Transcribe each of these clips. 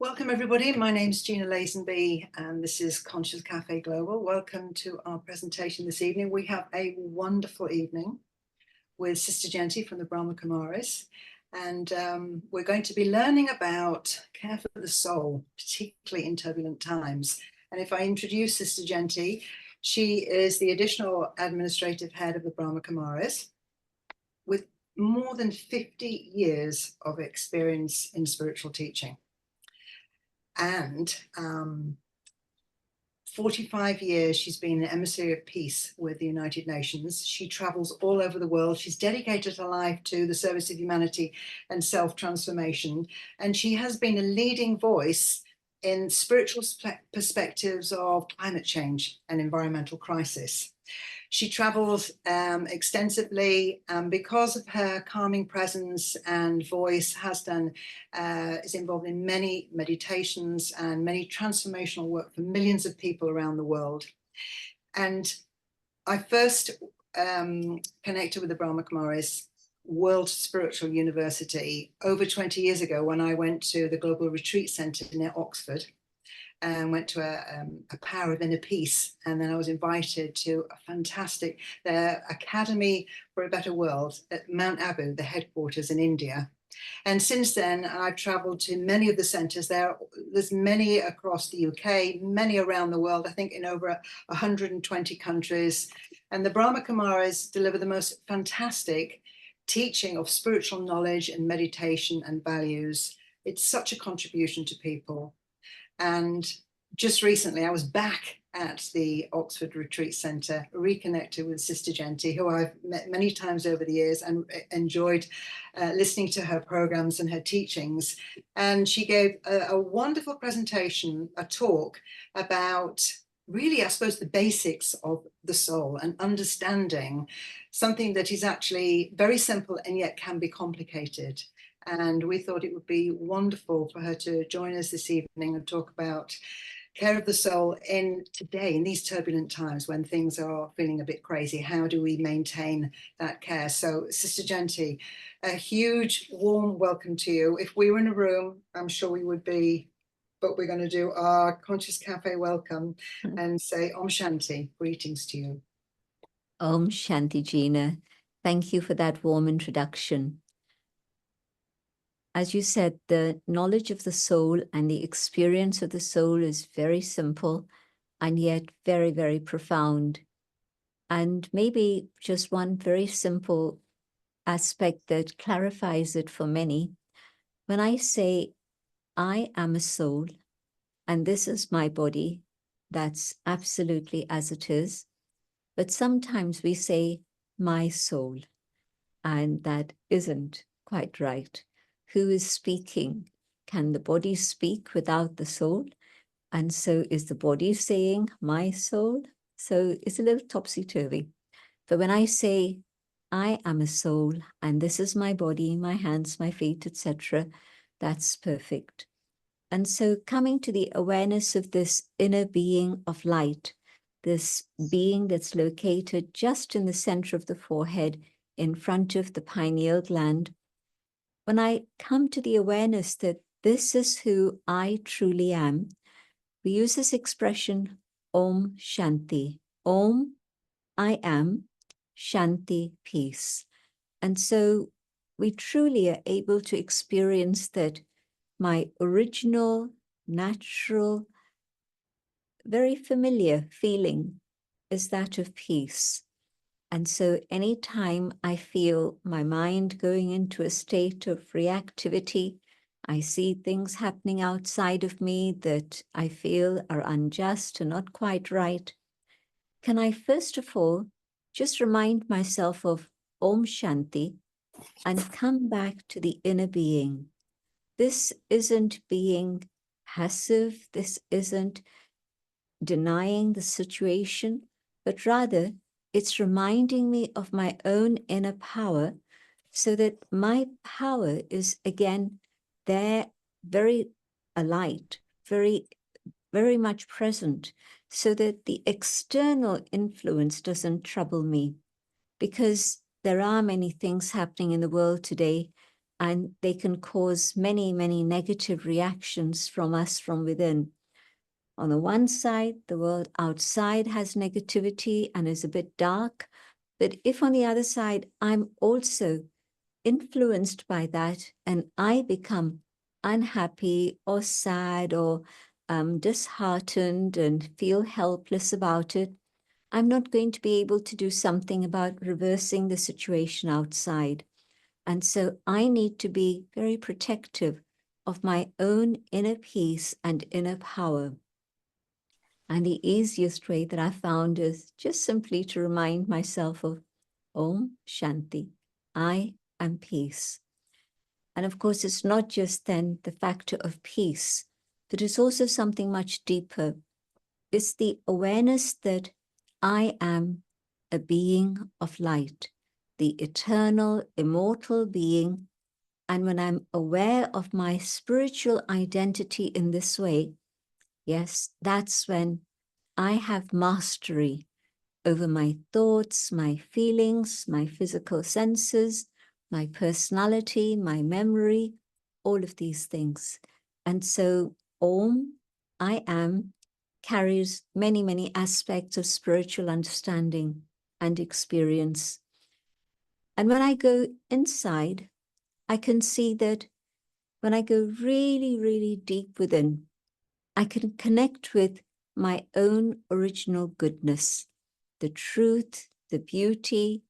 Welcome everybody, my name's Gina Lazenby and this is Conscious Cafe Global. Welcome to our presentation this evening. We have a wonderful evening with Sister Jayanti from the Brahma Kumaris, and we're going to be learning about care for the soul, particularly in turbulent times. And if I introduce Sister Jayanti, she is the additional administrative head of the Brahma Kumaris with more than 50 years of experience in spiritual teaching. And 45 years she's been an emissary of peace with the United Nations. She travels all over the world. She's dedicated her life to the service of humanity and self-transformation. And she has been a leading voice in spiritual perspectives of climate change and environmental crisis. She travels extensively because of her calming presence and voice, is involved in many meditations and many transformational work for millions of people around the world. And I first connected with the Brahma Kumaris World Spiritual University over 20 years ago when I went to the Global Retreat Centre near Oxford and went to a Power of Inner Peace. And then I was invited to a fantastic Academy for a Better World at Mount Abu, the headquarters in India. And since then, I've traveled to many of the centres. There's many across the UK, many around the world, I think in over 120 countries. And the Brahma Kumaris deliver the most fantastic teaching of spiritual knowledge and meditation and values. It's such a contribution to people. And just recently, I was back at the Oxford Retreat Centre, reconnected with Sister Jayanti, who I've met many times over the years and enjoyed listening to her programs and her teachings. And she gave a wonderful presentation, a talk about really, I suppose, the basics of the soul and understanding something that is actually very simple and yet can be complicated. And we thought it would be wonderful for her to join us this evening and talk about care of the soul in these turbulent times when things are feeling a bit crazy. How do we maintain that care? So Sister Jayanti, a huge warm welcome to you. If we were in a room, I'm sure we would be, but we're going to do our Conscious Cafe welcome and say Om Shanti, greetings to you. Om Shanti, Gina. Thank you for that warm introduction. As you said, the knowledge of the soul and the experience of the soul is very simple and yet very, very profound. And maybe just one very simple aspect that clarifies it for many. When I say, I am a soul, and this is my body, that's absolutely as it is. But sometimes we say, my soul, and that isn't quite right. Who is speaking? Can the body speak without the soul? And so is the body saying, my soul? So it's a little topsy-turvy. But when I say, I am a soul, and this is my body, my hands, my feet, etc., that's perfect. And so coming to the awareness of this inner being of light, this being that's located just in the center of the forehead, in front of the pineal gland, when I come to the awareness that this is who I truly am, we use this expression, Om Shanti. Om, I am, Shanti, peace. And so we truly are able to experience that my original, natural, very familiar feeling is that of peace. And so anytime I feel my mind going into a state of reactivity, I see things happening outside of me that I feel are unjust and not quite right, can I first of all just remind myself of Om Shanti and come back to the inner being. This isn't being passive, this isn't denying the situation, but rather it's reminding me of my own inner power so that my power is again there, very alight, very, very much present, so that the external influence doesn't trouble me. Because there are many things happening in the world today and they can cause many, many negative reactions from us from within. On the one side, the world outside has negativity and is a bit dark. But if on the other side, I'm also influenced by that and I become unhappy or sad or disheartened and feel helpless about it, I'm not going to be able to do something about reversing the situation outside. And so I need to be very protective of my own inner peace and inner power. And the easiest way that I found is just simply to remind myself of Om Shanti, I am peace. And of course, it's not just then the factor of peace, but it's also something much deeper. It's the awareness that I am a being of light, the eternal, immortal being. And when I'm aware of my spiritual identity in this way, yes, that's when I have mastery over my thoughts, my feelings, my physical senses, my personality, my memory, all of these things. And so Om, I am, carries many, many aspects of spiritual understanding and experience. And when I go inside, I can see that when I go really, really deep within, I can connect with my own original goodness, the truth, the beauty,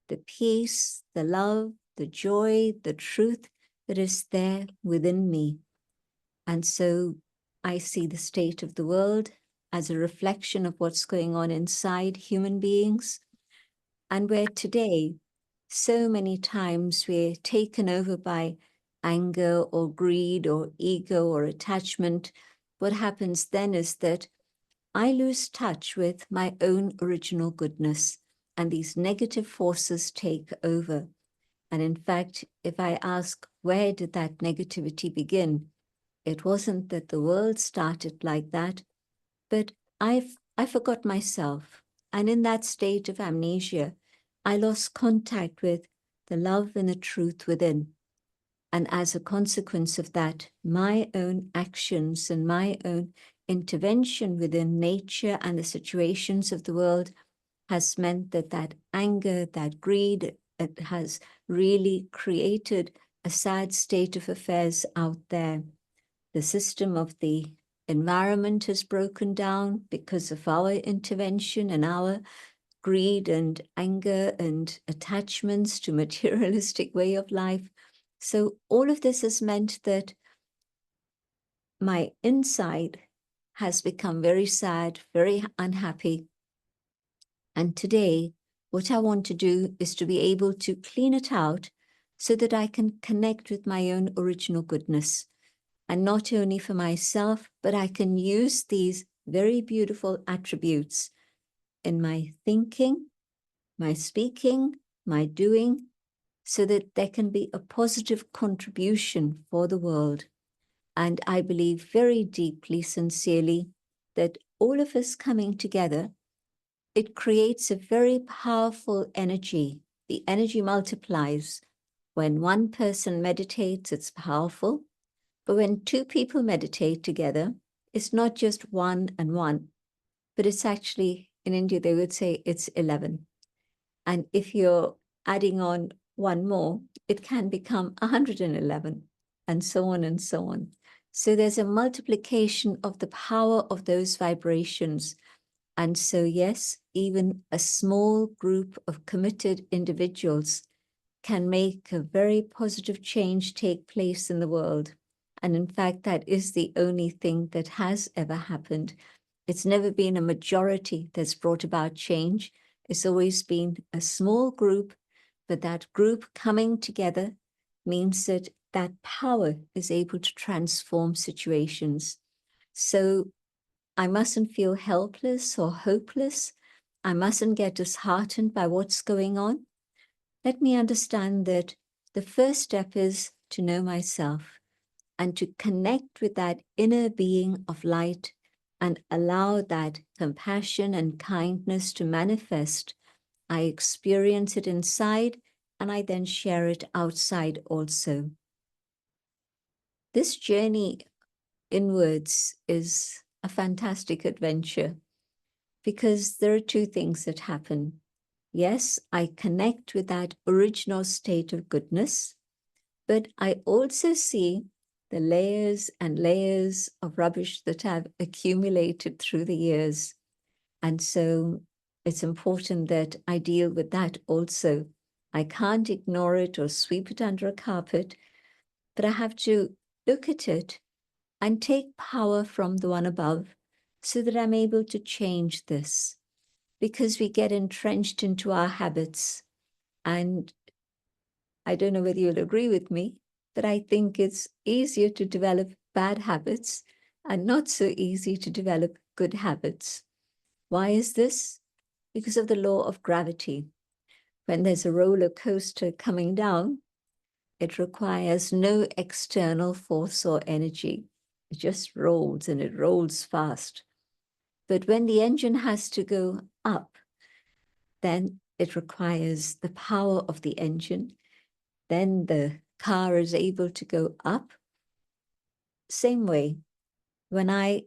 the peace, the love, the joy, the truth that is there within me. And so I see the state of the world as a reflection of what's going on inside human beings. And where today, so many times we're taken over by anger or greed or ego or attachment, what happens then is that I lose touch with my own original goodness, and these negative forces take over. And in fact, if I ask, where did that negativity begin? It wasn't that the world started like that, but I forgot myself. And in that state of amnesia, I lost contact with the love and the truth within. And as a consequence of that, my own actions and my own intervention within nature and the situations of the world has meant that that anger, that greed, it has really created a sad state of affairs out there. The system of the environment has broken down because of our intervention and our greed and anger and attachments to materialistic way of life. So all of this has meant that my inside has become very sad, very unhappy. And today, what I want to do is to be able to clean it out so that I can connect with my own original goodness. And not only for myself, but I can use these very beautiful attributes in my thinking, my speaking, my doing, so that there can be a positive contribution for the world. And I believe very deeply, sincerely, that all of us coming together, it creates a very powerful energy. The energy multiplies. When one person meditates, it's powerful. But when two people meditate together, it's not just one and one, but it's actually, in India, they would say it's 11. And if you're adding on one more, it can become 111, and so on and so on. So there's a multiplication of the power of those vibrations. And so, yes, even a small group of committed individuals can make a very positive change take place in the world. And in fact, that is the only thing that has ever happened. It's never been a majority that's brought about change. It's always been a small group, but that group coming together means that that power is able to transform situations. So I mustn't feel helpless or hopeless. I mustn't get disheartened by what's going on. Let me understand that the first step is to know myself and to connect with that inner being of light and allow that compassion and kindness to manifest. I experience it inside and I then share it outside also. this journey inwards is a fantastic adventure because there are two things that happen. Yes, I connect with that original state of goodness, but I also see the layers and layers of rubbish that have accumulated through the years. And so it's important that I deal with that also. I can't ignore it or sweep it under a carpet, but I have to look at it and take power from the one above so that I'm able to change this, because we get entrenched into our habits. And I don't know whether you'll agree with me, but I think it's easier to develop bad habits and not so easy to develop good habits. Why is this? Because of the law of gravity. When there's a roller coaster coming down, it requires no external force or energy. It just rolls, and it rolls fast. But when the engine has to go up, then it requires the power of the engine. Then the car is able to go up. Same way, when I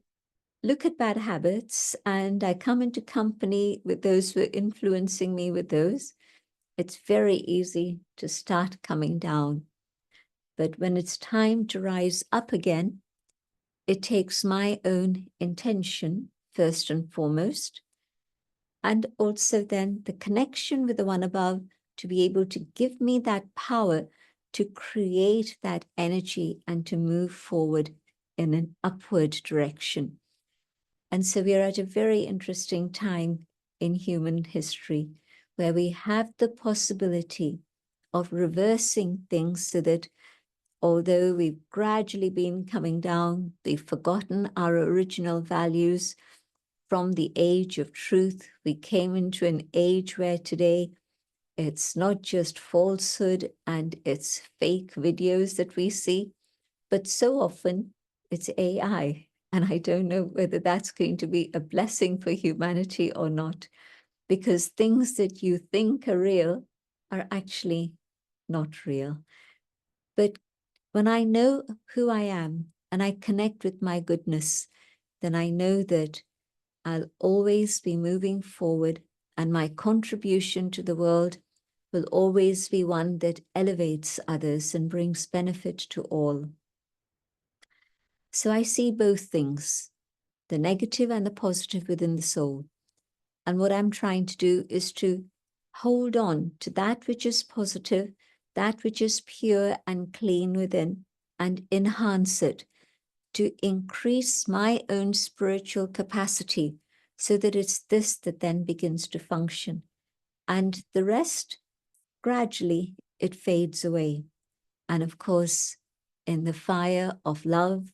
look at bad habits and I come into company with those who are influencing me with those, it's very easy to start coming down. But when it's time to rise up again, it takes my own intention first and foremost, and also then the connection with the one above to be able to give me that power to create that energy and to move forward in an upward direction. And so we are at a very interesting time in human history where we have the possibility of reversing things so that although we've gradually been coming down, we've forgotten our original values from the age of truth. We came into an age where today it's not just falsehood and it's fake videos that we see, but so often it's AI. And I don't know whether that's going to be a blessing for humanity or not, because things that you think are real are actually not real. But when I know who I am and I connect with my goodness, then I know that I'll always be moving forward, and my contribution to the world will always be one that elevates others and brings benefit to all. So I see both things, the negative and the positive within the soul. And what I'm trying to do is to hold on to that which is positive, that which is pure and clean within, and enhance it to increase my own spiritual capacity so that it's this that then begins to function. And the rest, gradually, it fades away. And of course, in the fire of love,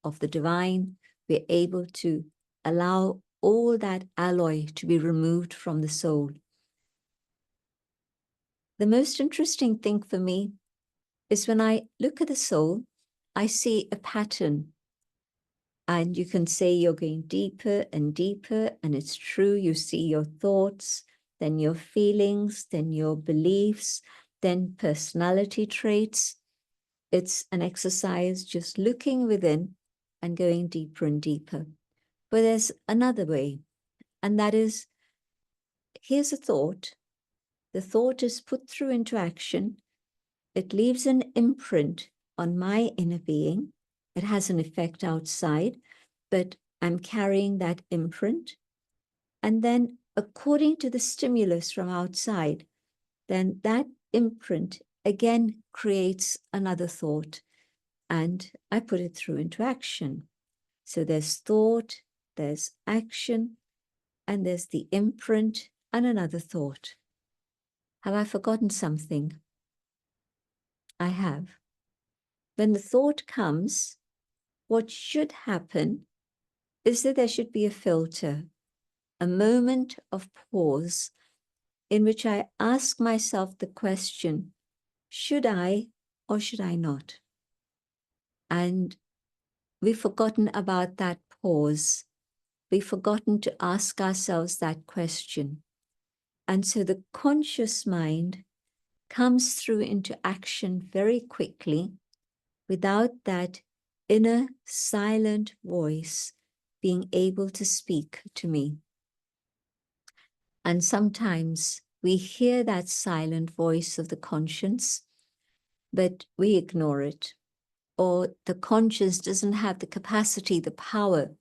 of the divine, we're able to allow all that alloy to be removed from the soul. The most interesting thing for me is when I look at the soul, I see a pattern. And you can say you're going deeper and deeper, and it's true. You see your thoughts, then your feelings, then your beliefs, then personality traits. It's an exercise just looking within and going deeper and deeper. But there's another way, and that is, here's a thought. The thought is put through into action. It leaves an imprint on my inner being. It has an effect outside, but I'm carrying that imprint. And then according to the stimulus from outside, then that imprint again creates another thought, and I put it through into action. So there's thought, there's action, and there's the imprint and another thought. Have I forgotten something? I have. When the thought comes, what should happen is that there should be a filter, a moment of pause in which I ask myself the question, should I or should I not? And we've forgotten about that pause. We've forgotten to ask ourselves that question. And so the conscious mind comes through into action very quickly without that inner silent voice being able to speak to me. And sometimes we hear that silent voice of the conscience, but we ignore it. Or the conscience doesn't have the capacity, the power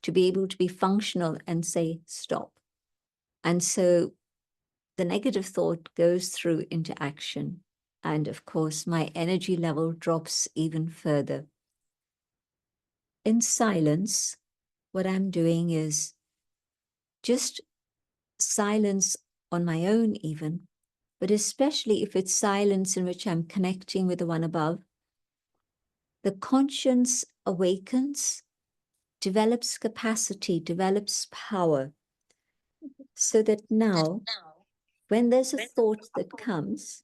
to be able to be functional and say, stop. And so the negative thought goes through into action. And of course, my energy level drops even further. In silence, what I'm doing is just silence on my own even, but especially if it's silence in which I'm connecting with the one above, the conscience awakens, develops capacity, develops power, so that now, when there's a thought that comes,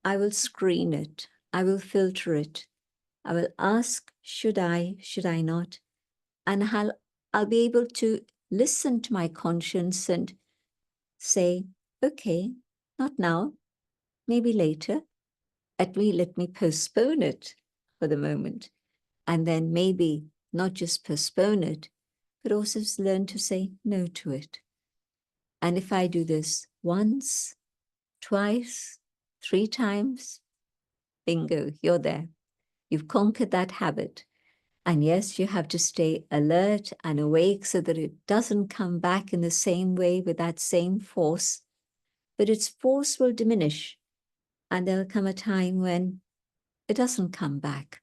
I will screen it, I will filter it, I will ask, should I not? And I'll be able to listen to my conscience and say, okay, not now, maybe later. Let me postpone it for the moment. And then maybe not just postpone it, but also learn to say no to it. And if I do this once, twice, 3 times, bingo, you're there. You've conquered that habit. And yes, you have to stay alert and awake so that it doesn't come back in the same way with that same force. But its force will diminish. And there'll come a time when it doesn't come back.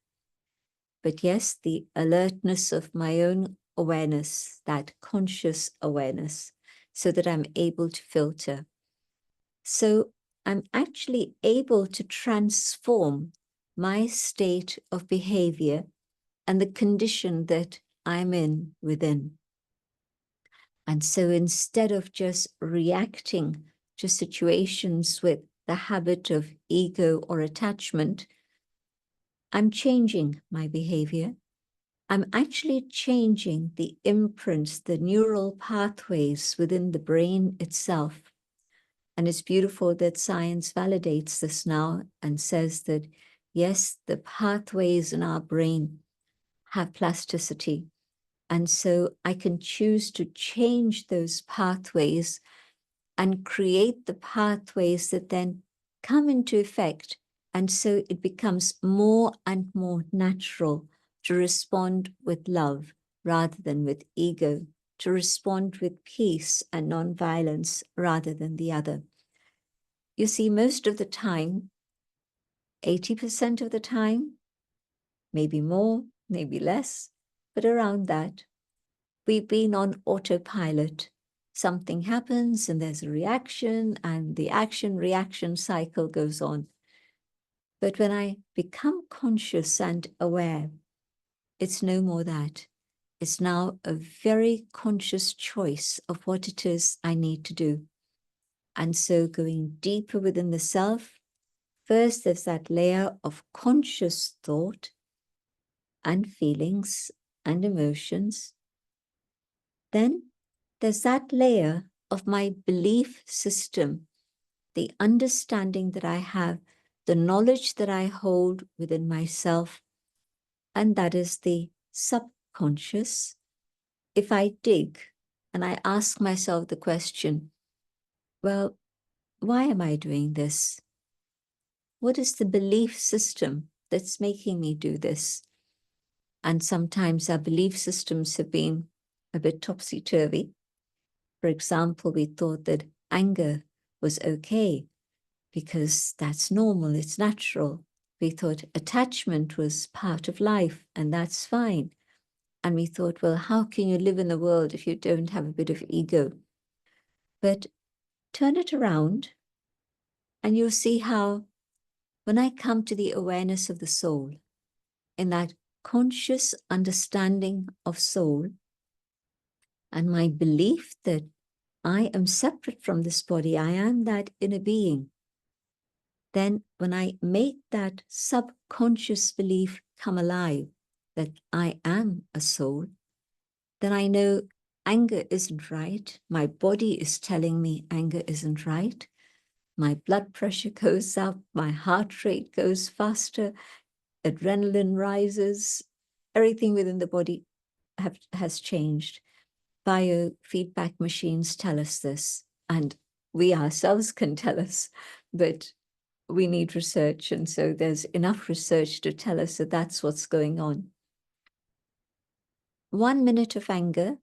But yes, the alertness of my own awareness, that conscious awareness, so that I'm able to filter. So I'm actually able to transform my state of behavior and the condition that I'm in within. And so instead of just reacting to situations with the habit of ego or attachment, I'm changing my behavior. I'm actually changing the imprints, the neural pathways within the brain itself. And it's beautiful that science validates this now and says that, yes, the pathways in our brain have plasticity. And so I can choose to change those pathways and create the pathways that then come into effect. And so it becomes more and more natural to respond with love rather than with ego, to respond with peace and non-violence rather than the other. You see, most of the time, 80% of the time, maybe more, maybe less, but around that, we've been on autopilot. Something happens and there's a reaction, and the action-reaction cycle goes on. But when I become conscious and aware, it's no more that. It's now a very conscious choice of what it is I need to do. And so going deeper within the self, first there's that layer of conscious thought and feelings and emotions. Then there's that layer of my belief system, the understanding that I have, the knowledge that I hold within myself, and that is the subconscious. If I dig and I ask myself the question, well, why am I doing this? What is the belief system that's making me do this? And sometimes our belief systems have been a bit topsy-turvy. For example, we thought that anger was okay because that's normal, it's natural. We thought attachment was part of life and that's fine. And we thought, well, how can you live in the world if you don't have a bit of ego? But turn it around and you'll see how when I come to the awareness of the soul, in that conscious understanding of soul, and my belief that I am separate from this body, I am that inner being, then when I make that subconscious belief come alive, that I am a soul, then I know anger isn't right. My body is telling me anger isn't right. My blood pressure goes up, my heart rate goes faster, adrenaline rises, everything within the body has changed. Biofeedback machines tell us this, and we ourselves can tell us, but we need research. And so there's enough research to tell us that that's what's going on. 1 minute of anger,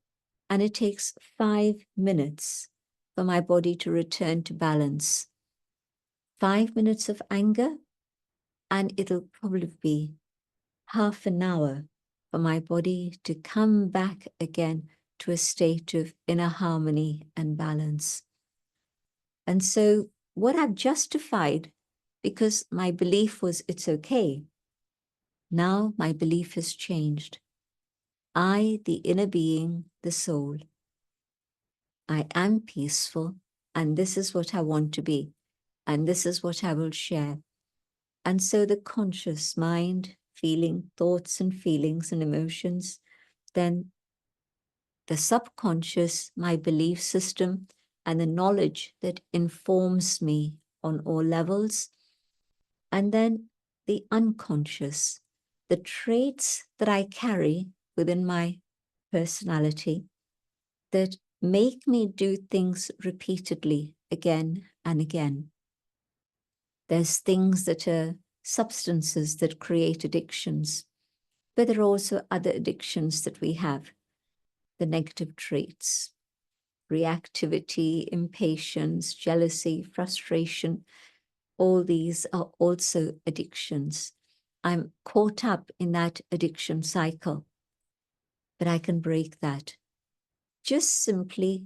and it takes 5 minutes for my body to return to balance. 5 minutes of anger, and it'll probably be half an hour for my body to come back again to a state of inner harmony and balance. And so what I've justified, because my belief was it's okay, now my belief has changed. I, the inner being, the soul, I am peaceful, and this is what I want to be, and this is what I will share. And so the conscious mind, feeling thoughts and feelings and emotions, then the subconscious, my belief system, and the knowledge that informs me on all levels, and then the unconscious, the traits that I carry within my personality that make me do things repeatedly again and again. There's things that are substances that create addictions, but there are also other addictions that we have, the negative traits, reactivity, impatience, jealousy, frustration. All these are also addictions. I'm caught up in that addiction cycle, but I can break that just simply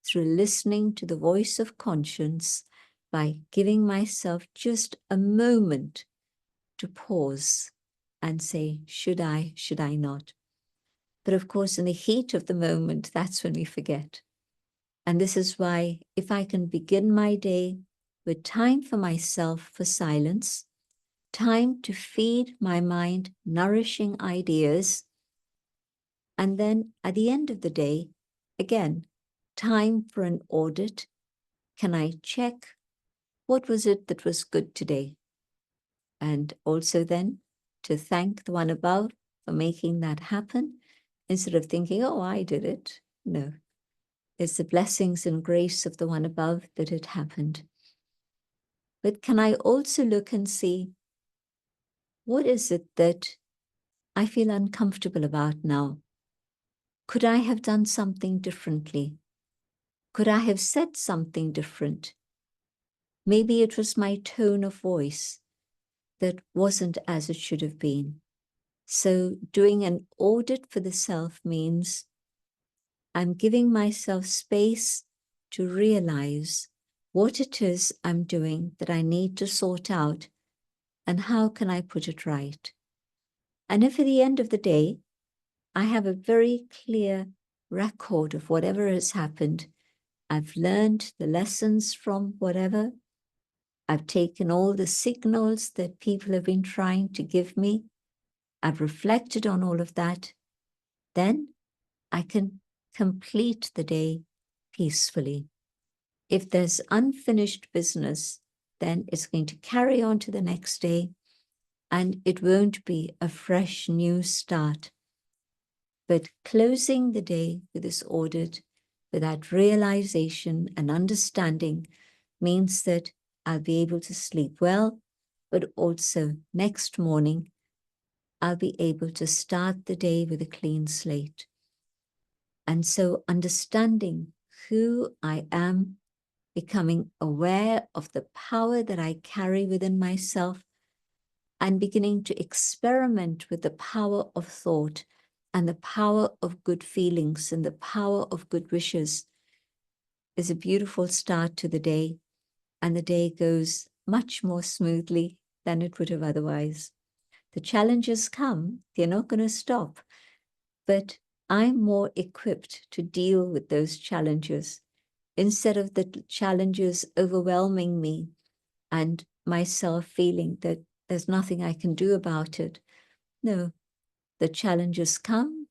through listening to the voice of conscience, by giving myself just a moment to pause and say, should I not? But of course, in the heat of the moment, that's when we forget. And this is why, if I can begin my day with time for myself, for silence, time to feed my mind nourishing ideas, and then at the end of the day, again, time for an audit. Can I check what was it that was good today? And also then to thank the one above for making that happen, instead of thinking, oh, I did it. No, it's the blessings and grace of the one above that it happened. But can I also look and see, what is it that I feel uncomfortable about now? Could I have done something differently? Could I have said something different? Maybe it was my tone of voice that wasn't as it should have been. So doing an audit for the self means I'm giving myself space to realize what it is I'm doing that I need to sort out, and how can I put it right. And if at the end of the day, I have a very clear record of whatever has happened, I've learned the lessons from whatever, I've taken all the signals that people have been trying to give me, I've reflected on all of that, then I can complete the day peacefully. If there's unfinished business, then it's going to carry on to the next day, and it won't be a fresh new start. But closing the day with this audit, with that realization and understanding, means that I'll be able to sleep well, but also next morning, I'll be able to start the day with a clean slate. And so understanding who I am, becoming aware of the power that I carry within myself, and beginning to experiment with the power of thought and the power of good feelings and the power of good wishes, is a beautiful start to the day. And the day goes much more smoothly than it would have otherwise. The challenges come, they're not going to stop, but I'm more equipped to deal with those challenges instead of the challenges overwhelming me and myself feeling that there's nothing I can do about it. No, the challenges come,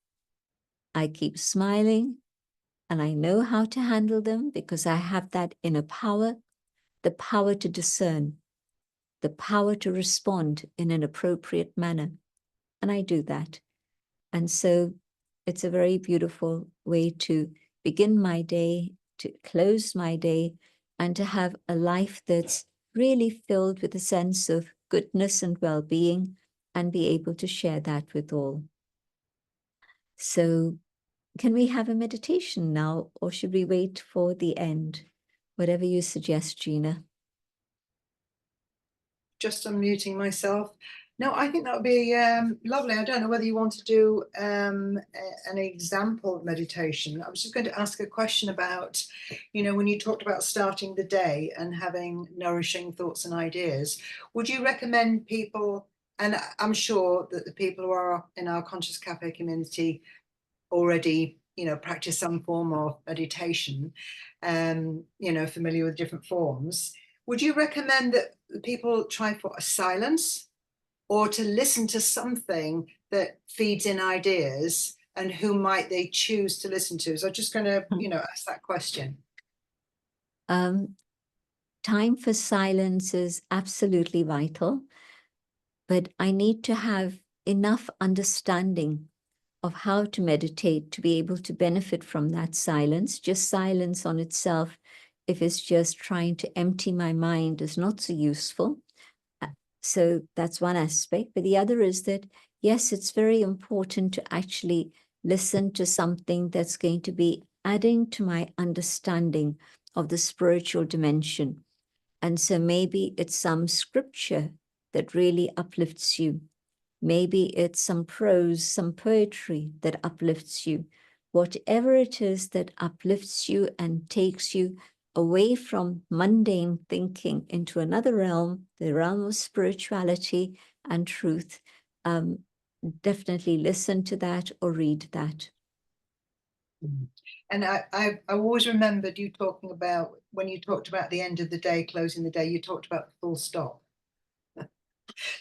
I keep smiling, and I know how to handle them because I have that inner power, the power to discern, the power to respond in an appropriate manner. And I do that. And so it's a very beautiful way to begin my day, to close my day, and to have a life that's really filled with a sense of goodness and well-being, and be able to share that with all. So can we have a meditation now, or should we wait for the end? Whatever you suggest, Gina. Just unmuting myself. No, I think that would be lovely. I don't know whether you want to do an example meditation. I was just going to ask a question about, when you talked about starting the day and having nourishing thoughts and ideas, would you recommend people, and I'm sure that the people who are in our Conscious Cafe community already, practice some form of meditation, familiar with different forms. Would you recommend that people try for a silence, or to listen to something that feeds in ideas, and who might they choose to listen to? So I'm just going to, ask that question. Time for silence is absolutely vital, but I need to have enough understanding of how to meditate to be able to benefit from that silence. Just silence on itself, if it's just trying to empty my mind, is not so useful. So that's one aspect. But the other is that, yes, it's very important to actually listen to something that's going to be adding to my understanding of the spiritual dimension. And so maybe it's some scripture that really uplifts you. Maybe it's some prose, some poetry that uplifts you. Whatever it is that uplifts you and takes you away from mundane thinking into another realm, the realm of spirituality and truth, definitely listen to that or read that. And I always remembered you talking about, when you talked about the end of the day, closing the day, you talked about the full stop.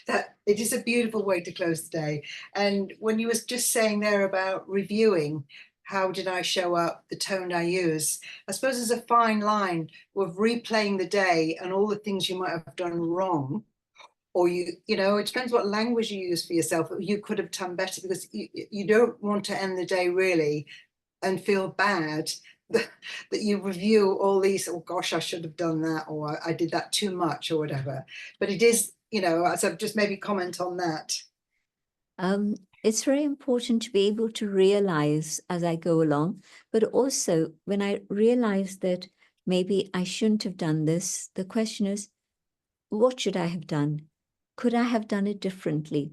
That it is a beautiful way to close the day. And when you was just saying there about reviewing, how did I show up, the tone I use, I suppose there's a fine line with replaying the day and all the things you might have done wrong, or it depends what language you use for yourself. You could have done better, because you don't want to end the day really and feel bad that you review all these, oh gosh, I should have done that, or I did that too much, or whatever. But it is, so just maybe comment on that. It's very important to be able to realize as I go along, but also when I realize that maybe I shouldn't have done this, the question is, what should I have done? Could I have done it differently?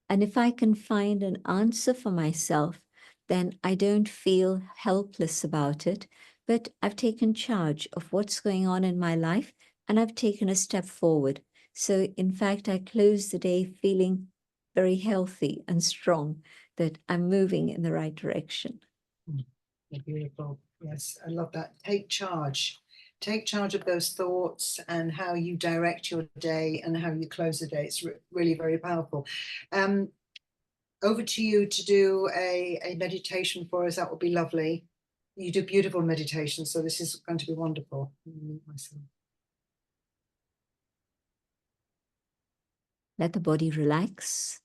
And if I can find an answer for myself, then I don't feel helpless about it, but I've taken charge of what's going on in my life, and I've taken a step forward. So in fact, I close the day feeling very healthy and strong, that I'm moving in the right direction. Beautiful. Yes, I love that. Take charge. Take charge of those thoughts and how you direct your day and how you close the day. It's really very powerful. Over to you to do a meditation for us. That would be lovely. You do beautiful meditation, so this is going to be wonderful. Let the body relax.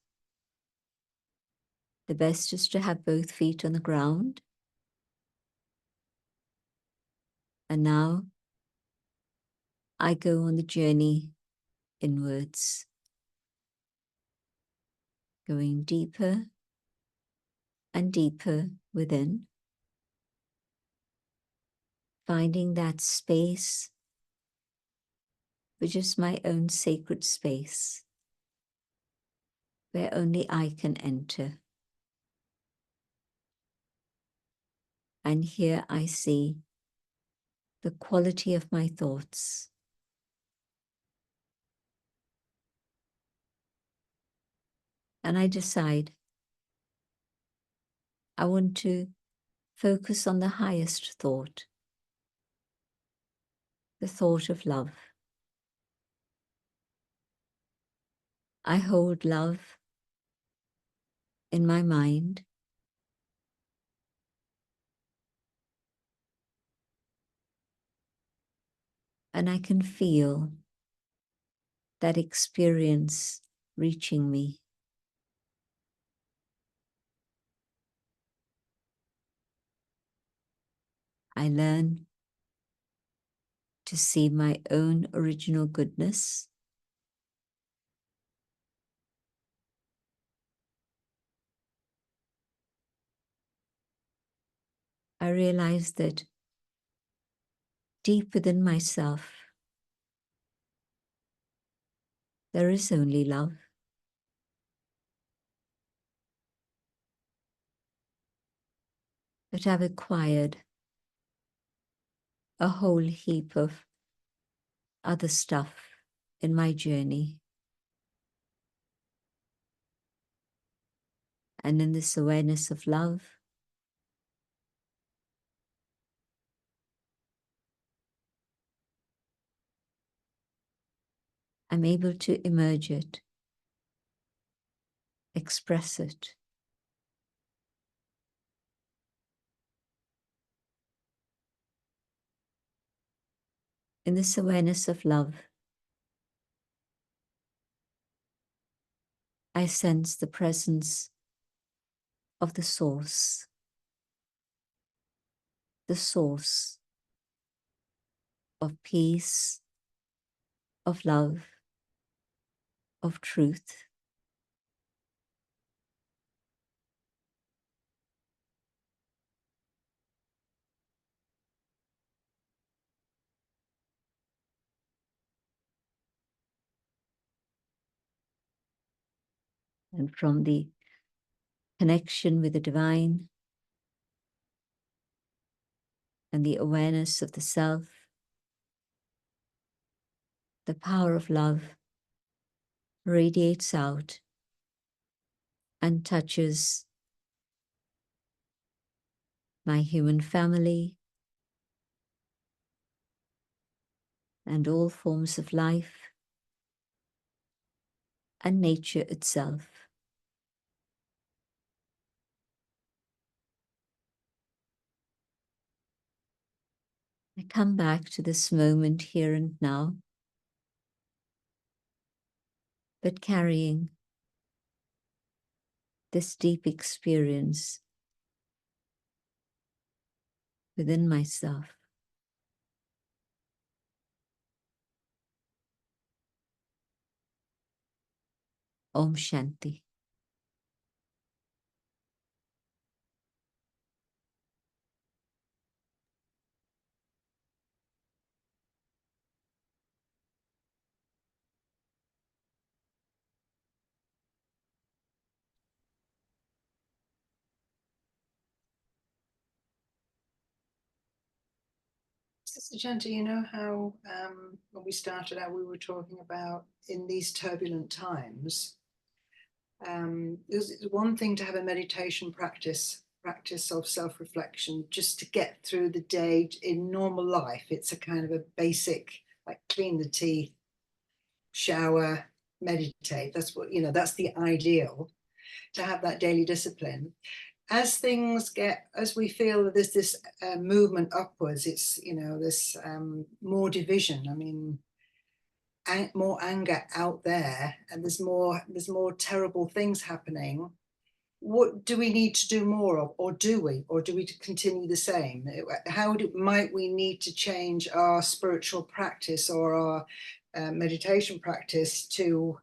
The best is to have both feet on the ground. And now I go on the journey inwards, going deeper and deeper within, finding that space, which is my own sacred space, where only I can enter. And here I see the quality of my thoughts. And I decide I want to focus on the highest thought, the thought of love. I hold love in my mind, and I can feel that experience reaching me. I learn to see my own original goodness. I realize that deep within myself, there is only love. But I've acquired a whole heap of other stuff in my journey. And in this awareness of love, I'm able to emerge it, express it. In this awareness of love, I sense the presence of the source of peace, of love, of truth. And from the connection with the divine and the awareness of the self, the power of love radiates out and touches my human family and all forms of life and nature itself. I come back to this moment here and now, but carrying this deep experience within myself. Om Shanti. Sister Jayanti, you know how when we started out, we were talking about in these turbulent times, it's one thing to have a meditation practice of self-reflection, just to get through the day in normal life. It's a kind of a basic, like clean the teeth, shower, meditate. That's what, you know, that's the ideal, to have that daily discipline. As things get, as we feel that there's this movement upwards, it's, you know, this more division. I mean, more anger out there, and there's more terrible things happening. What do we need to do more of, or do we continue the same? Might we need to change our spiritual practice or our meditation practice to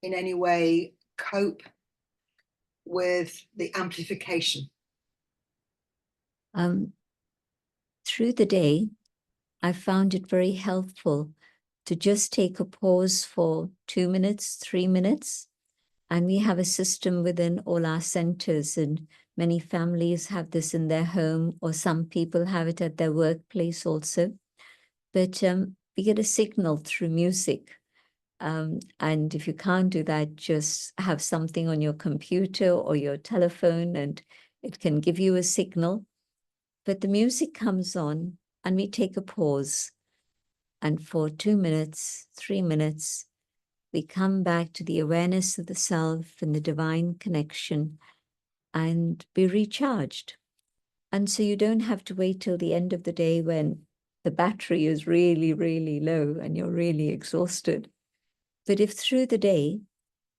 in any way cope with the amplification? Through the day, I found it very helpful to just take a pause for 2 minutes, 3 minutes. And we have a system within all our centers, and many families have this in their home, or some people have it at their workplace also. But we get a signal through music. And if you can't do that, just have something on your computer or your telephone, and it can give you a signal. But the music comes on, and we take a pause. And for 2 minutes, 3 minutes, we come back to the awareness of the self and the divine connection and be recharged. And so you don't have to wait till the end of the day when the battery is really, really low and you're really exhausted. But if through the day,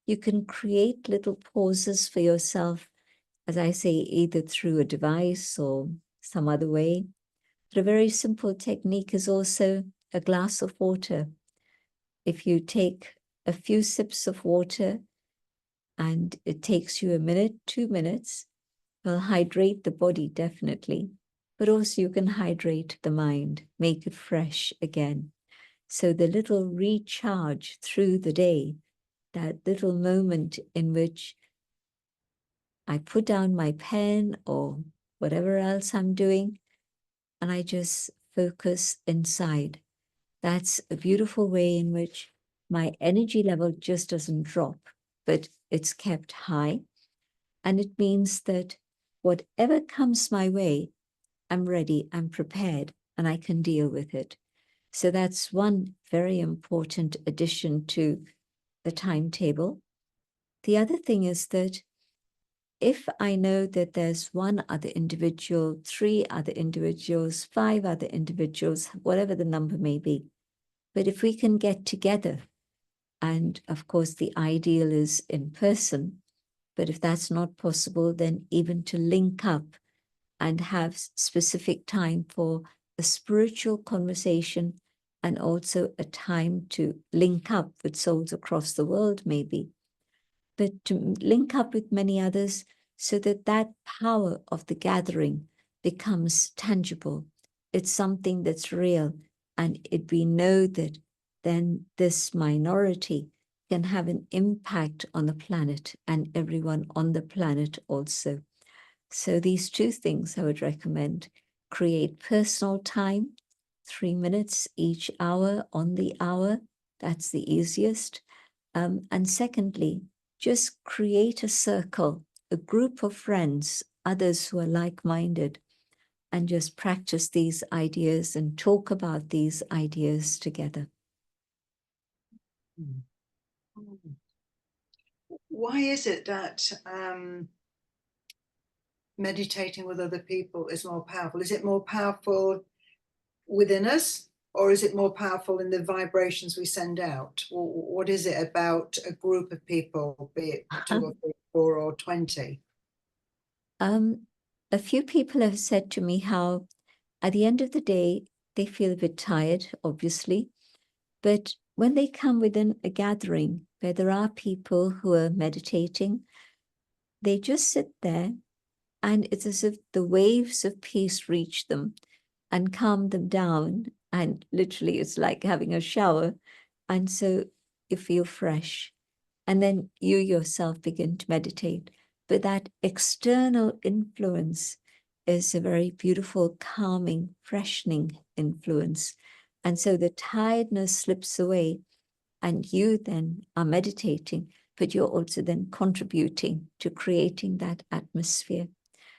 you can create little pauses for yourself, as I say, either through a device or some other way, But a very simple technique is also a glass of water. If you take a few sips of water and it takes you a minute, 2 minutes, will hydrate the body definitely, but also you can hydrate the mind, make it fresh again. So the little recharge through the day, that little moment in which I put down my pen or whatever else I'm doing, and I just focus inside. That's a beautiful way in which my energy level just doesn't drop, but it's kept high. And it means that whatever comes my way, I'm ready, I'm prepared, and I can deal with it. So that's one very important addition to the timetable. The other thing is that if I know that there's one other individual, 3 other individuals, 5 other individuals, whatever the number may be, but if we can get together, and of course the ideal is in person, but if that's not possible, then even to link up and have specific time for a spiritual conversation and also a time to link up with souls across the world, maybe, but to link up with many others so that that power of the gathering becomes tangible. It's something that's real, and we know that then this minority can have an impact on the planet and everyone on the planet also. So these 2 things I would recommend: create personal time, 3 minutes each hour on the hour. That's the easiest. And secondly, just create a circle, a group of friends, others who are like-minded, and just practice these ideas and talk about these ideas together. Why is it that meditating with other people is more powerful? Is it more powerful within us, or is it more powerful in the vibrations we send out? What is it about a group of people, be it 2 or 3, 4 or 20? A few people have said to me how at the end of the day, they feel a bit tired, obviously, but when they come within a gathering where there are people who are meditating, they just sit there, and it's as if the waves of peace reach them and calm them down. And literally, it's like having a shower. And so you feel fresh. And then you yourself begin to meditate. But that external influence is a very beautiful, calming, freshening influence. And so the tiredness slips away, and you then are meditating, but you're also then contributing to creating that atmosphere.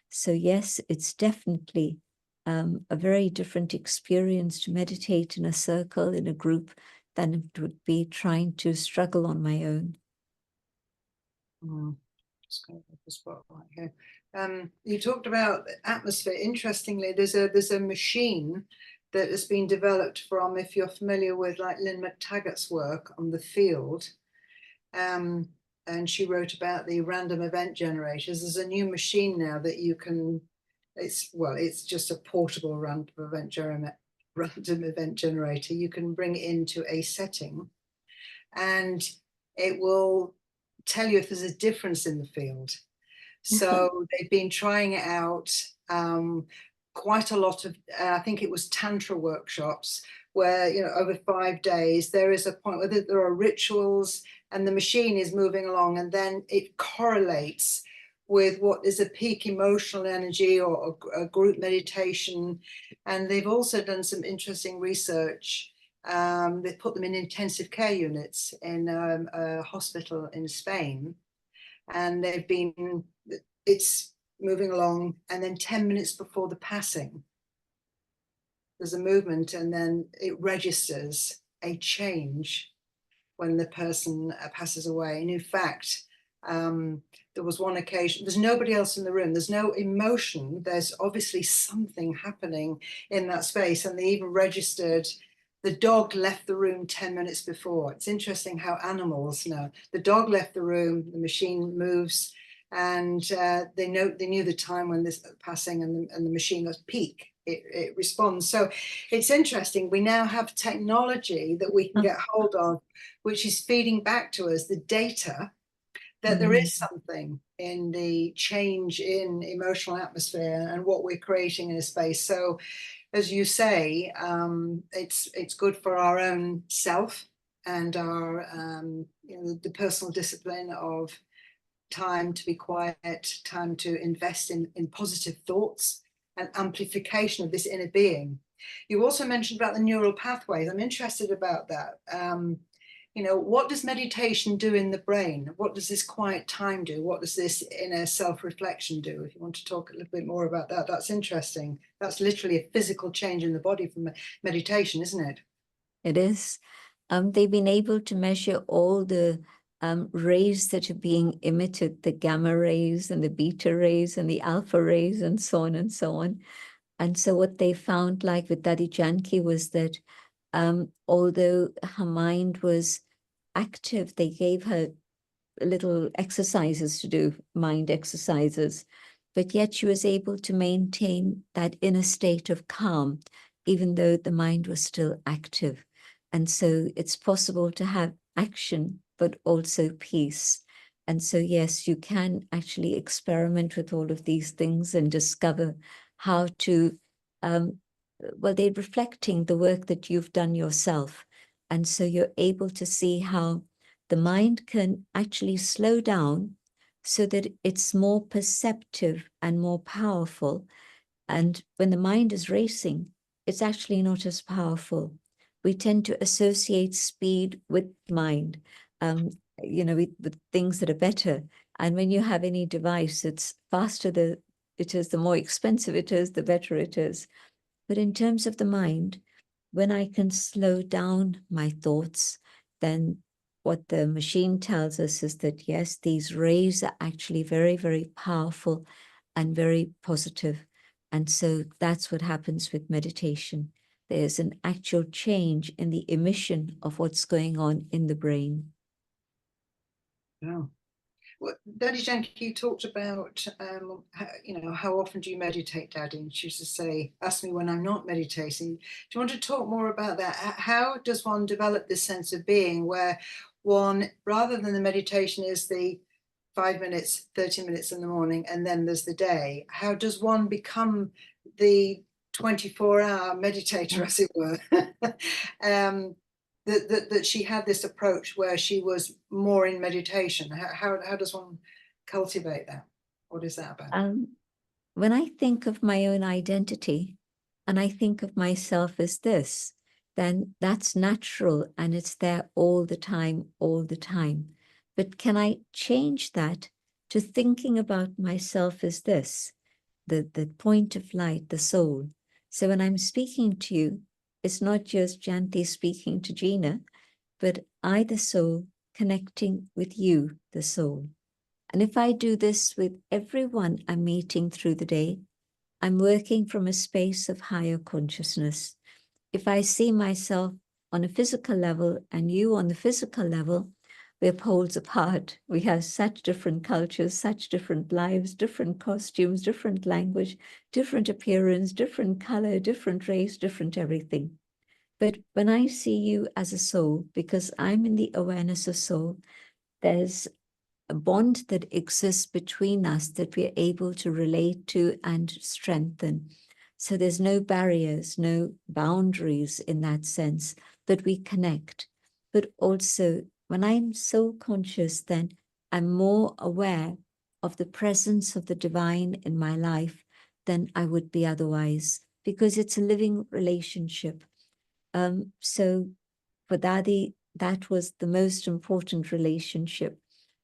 So yes, it's definitely a very different experience to meditate in a circle, in a group, than it would be trying to struggle on my own. Just going to put the spotlight here. You talked about atmosphere. Interestingly, there's a machine that has been developed from, if you're familiar with like Lynn McTaggart's work on the field, and she wrote about the random event generators. There's a new machine now that you can, it's just a portable random event generator. You can bring it into a setting and it will tell you if there's a difference in the field. So they've been trying it out. Quite a lot of, I think it was Tantra workshops where, over 5 days, there is a point where there are rituals and the machine is moving along, and then it correlates with what is a peak emotional energy or a group meditation. And they've also done some interesting research. They've put them in intensive care units in a hospital in Spain, and it's moving along, and then 10 minutes before the passing, there's a movement, and then it registers a change when the person passes away. And in fact, there was one occasion, there's nobody else in the room, there's no emotion, there's obviously something happening in that space, and they even registered the dog left the room 10 minutes before. It's interesting how animals know. The dog left the room, the machine moves, and they knew the time when this passing, and the machine goes peak. it responds. So it's interesting. We now have technology that we can get hold of, which is feeding back to us the data that there is something in the change in emotional atmosphere and what we're creating in a space. So, as you say, it's good for our own self and our the personal discipline of time to be quiet, time to invest in positive thoughts and amplification of this inner being. You also mentioned about the neural pathways. I'm interested about that. What does meditation do in the brain? What does this quiet time do? What does this inner self-reflection do? If you want to talk a little bit more about that, that's interesting. That's literally a physical change in the body from meditation, isn't it? It is. They've been able to measure all the rays that are being emitted, the gamma rays and the beta rays and the alpha rays and so on and so on. And so what they found, like with Dadi Janki, was that although her mind was active, they gave her little exercises to do, mind exercises, but yet she was able to maintain that inner state of calm, even though the mind was still active. And so it's possible to have action, but also peace. And so, yes, you can actually experiment with all of these things and discover how to, well, they're reflecting the work that you've done yourself. And so you're able to see how the mind can actually slow down so that it's more perceptive and more powerful. And when the mind is racing, it's actually not as powerful. We tend to associate speed with mind, with things that are better. And when you have any device, it's faster it is, the more expensive it is, the better it is. But in terms of the mind, when I can slow down my thoughts, then what the machine tells us is that, yes, these rays are actually very, very powerful and very positive. And so that's what happens with meditation. There's an actual change in the emission of what's going on in the brain. Yeah. Well, Dadi Janki, you talked about, how often do you meditate, Daddy? And she used to say, ask me when I'm not meditating. Do you want to talk more about that? How does one develop this sense of being where one, rather than the meditation is the 5 minutes, 30 minutes in the morning, and then there's the day, how does one become the 24-hour meditator, as it were? That she had this approach where she was more in meditation. How does one cultivate that? What is that about? When I think of my own identity and I think of myself as this, then that's natural and it's there all the time, all the time. But can I change that to thinking about myself as this, the point of light, the soul? So when I'm speaking to you, it's not just Jayanti speaking to Gina, but I, the soul, connecting with you, the soul. And if I do this with everyone I'm meeting through the day, I'm working from a space of higher consciousness. If I see myself on a physical level and you on the physical level, we're poles apart. We have such different cultures, such different lives, different costumes, different language, different appearance, different color, different race, different everything. But when I see you as a soul, because I'm in the awareness of soul, there's a bond that exists between us that we're able to relate to and strengthen. So there's no barriers, no boundaries in that sense, that we connect. But also, when I'm soul conscious, then I'm more aware of the presence of the divine in my life than I would be otherwise, because it's a living relationship. So for Dadi, that was the most important relationship,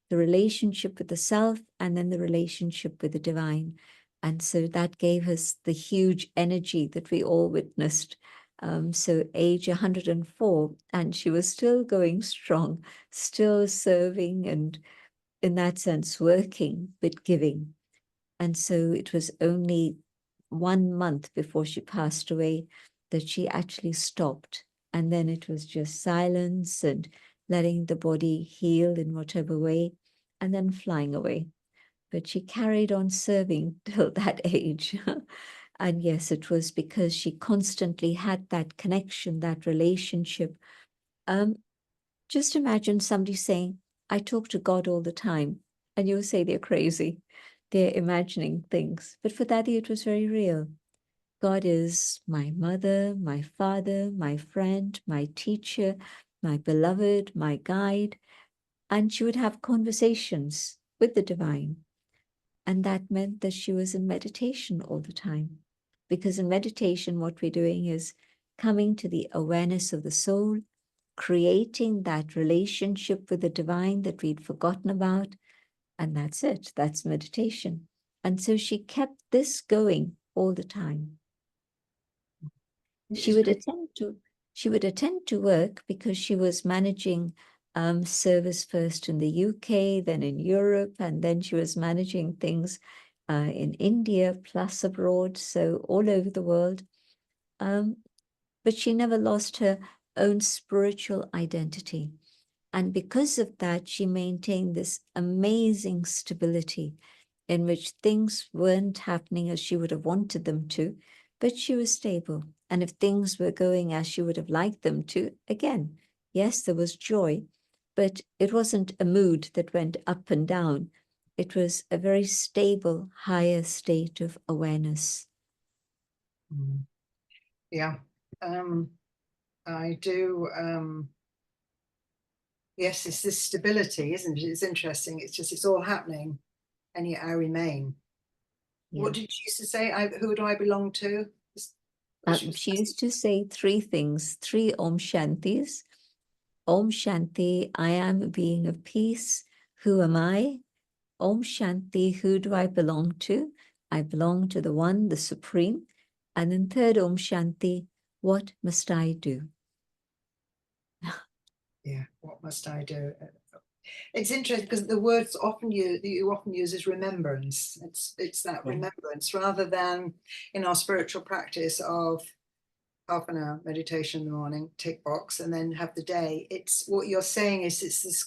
the relationship with the self and then the relationship with the divine. And so that gave us the huge energy that we all witnessed. So age 104, and she was still going strong, still serving and in that sense working, but giving. And so it was only 1 month before she passed away that she actually stopped. And then it was just silence and letting the body heal in whatever way, and then flying away. But she carried on serving till that age. And yes, it was because she constantly had that connection, that relationship. Just imagine somebody saying, I talk to God all the time. And you'll say they're crazy. They're imagining things. But for Daddy, it was very real. God is my mother, my father, my friend, my teacher, my beloved, my guide. And she would have conversations with the divine. And that meant that she was in meditation all the time. Because in meditation, what we're doing is coming to the awareness of the soul, creating that relationship with the divine that we'd forgotten about. And that's it. That's meditation. And so she kept this going all the time. She It's would pretty, attend to work because she was managing service first in the UK, then in Europe, and then she was managing things in India, plus abroad, so all over the world. But she never lost her own spiritual identity. And because of that, she maintained this amazing stability in which things weren't happening as she would have wanted them to, but she was stable. And if things were going as she would have liked them to, again, yes, there was joy, but it wasn't a mood that went up and down. It was a very stable, higher state of awareness. yeah. I do. Yes, it's this stability, isn't it? It's interesting. It's just, it's all happening, and yet I remain. Yeah. What did she used to say? Who do I belong to? She used to say three things, three Om Shantis. Om Shanti, I am a being of peace. Who am I? Om Shanti, who do I belong to? I belong to the One, the Supreme. And then third Om Shanti, what must I do? Yeah, what must I do? It's interesting because the words often you often use is remembrance. It's that remembrance rather than in our spiritual practice of half an hour meditation in the morning, tick box, and then have the day. It's what you're saying is it's this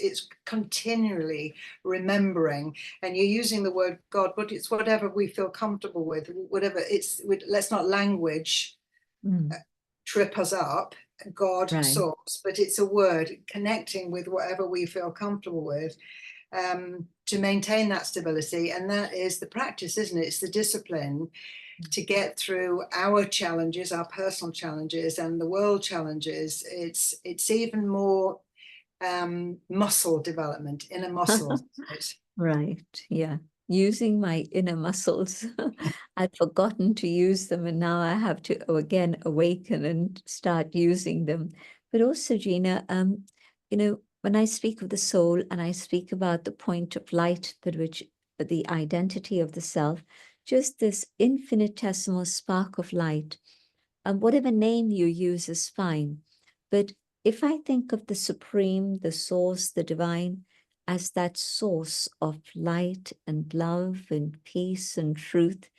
it's continually remembering, and you're using the word God, but it's whatever we feel comfortable with, whatever it's. Let's not language trip us up. God, Right. source, but it's a word connecting with whatever we feel comfortable with, to maintain that stability. And that is the practice, isn't it? It's the discipline to get through our challenges, our personal challenges, and the world challenges. It's even more muscle development, inner muscles. Right. Yeah. Using my inner muscles. I'd forgotten to use them, and now I have to again awaken and start using them. But also, Gina, when I speak of the soul and I speak about the point of light, that which the identity of the self, just this infinitesimal spark of light, and whatever name you use is fine. But if I think of the supreme, the source, the divine, as that source of light and love and peace and truth,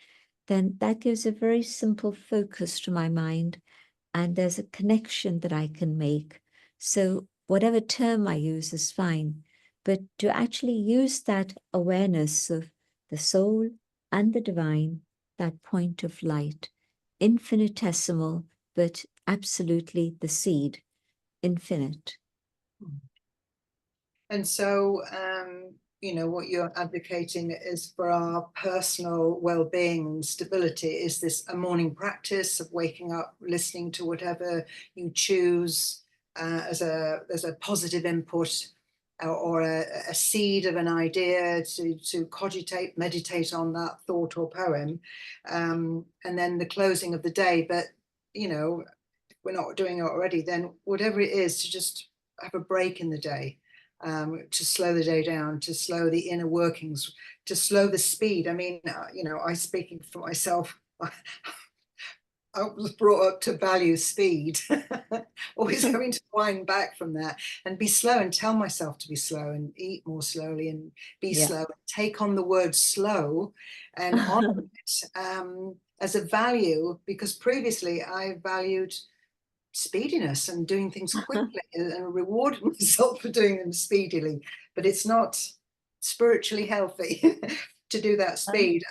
then that gives a very simple focus to my mind, and there's a connection that I can make. So whatever term I use is fine, but to actually use that awareness of the soul and the divine, that point of light, infinitesimal, but absolutely the seed, infinite. And so, what you're advocating is for our personal well-being and stability. Is this a morning practice of waking up, listening to whatever you choose as a positive input, or a seed of an idea to cogitate, meditate on that thought or poem, and then the closing of the day. But if we're not doing it already, then whatever it is, to just have a break in the day, to slow the day down, to slow the inner workings, to slow the speed. I mean, I speaking for myself, I was brought up to value speed, always having to wind back from that and be slow and tell myself to be slow and eat more slowly and be slow, take on the word slow and honor it as a value, because previously I valued speediness and doing things quickly and rewarded myself for doing them speedily. But it's not spiritually healthy to do that speed.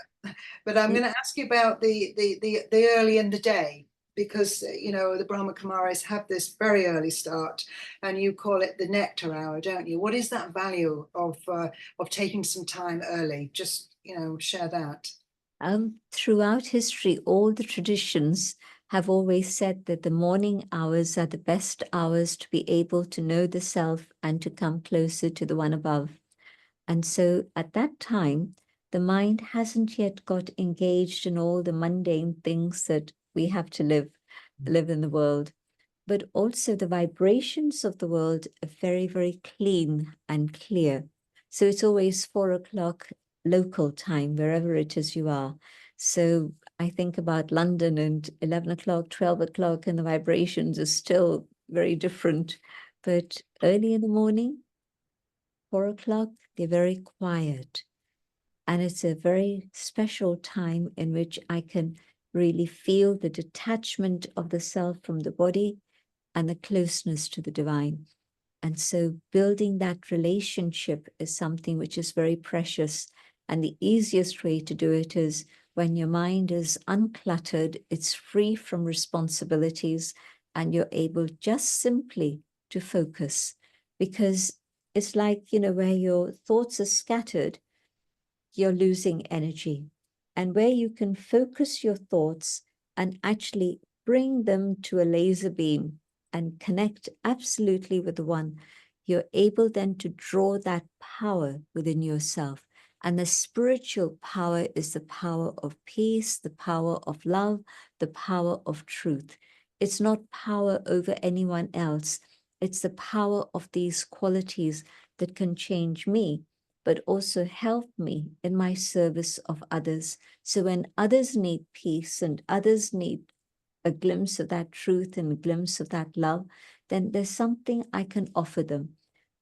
But I'm going to ask you about the early in the day, because you know the Brahma Kumaris have this very early start, and you call it the nectar hour, don't you? What is that value of taking some time early? Just share that. Throughout history, all the traditions have always said that the morning hours are the best hours to be able to know the self and to come closer to the one above. And so at that time, the mind hasn't yet got engaged in all the mundane things that we have to live in the world. But also the vibrations of the world are very, very clean and clear. So it's always 4 o'clock local time, wherever it is you are. So I think about London and 11 o'clock, 12 o'clock, and the vibrations are still very different. But early in the morning, 4 o'clock, they're very quiet. And it's a very special time in which I can really feel the detachment of the self from the body and the closeness to the divine. And so building that relationship is something which is very precious. And the easiest way to do it is when your mind is uncluttered, it's free from responsibilities, and you're able just simply to focus. Because it's like, where your thoughts are scattered, you're losing energy. And where you can focus your thoughts and actually bring them to a laser beam and connect absolutely with the one, you're able then to draw that power within yourself. And the spiritual power is the power of peace, the power of love, the power of truth. It's not power over anyone else. It's the power of these qualities that can change me, but also help me in my service of others. So when others need peace and others need a glimpse of that truth and a glimpse of that love, then there's something I can offer them.